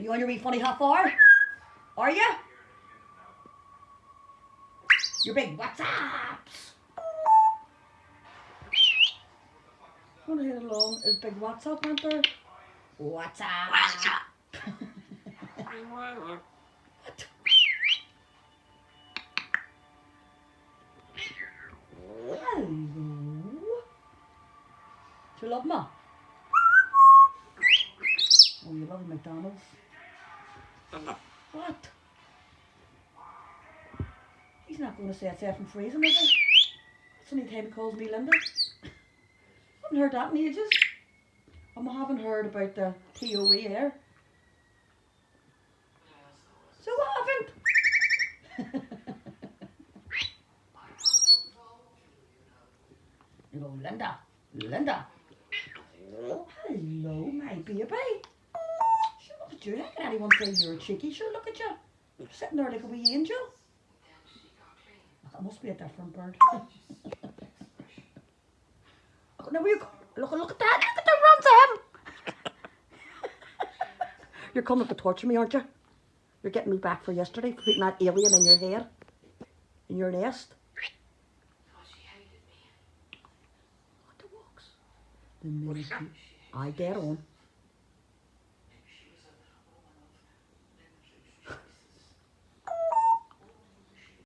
Are you on your wee funny half hour? Are you? Your big WhatsApps. I'm gonna hit along his big WhatsApp answer. WhatsApp. What? Hello. Do you love me? Oh, you love McDonald's. What? He's not going to say it's there from freezing, is he? That's the only time he calls me Linda. I haven't heard that in ages. And we haven't heard about the TOE air. So we haven't. You go, Linda, Linda. Oh, hello, my baby. Sure, look at you. How can anyone say you're cheeky? Sure, look at you. You're sitting there like a wee angel. That must be a different bird. Now you look at that. Look at the runs of him. You're coming to torture me, aren't you? You're getting me back for yesterday for putting that alien in your hair, in your nest. What the walks? The minute I get on.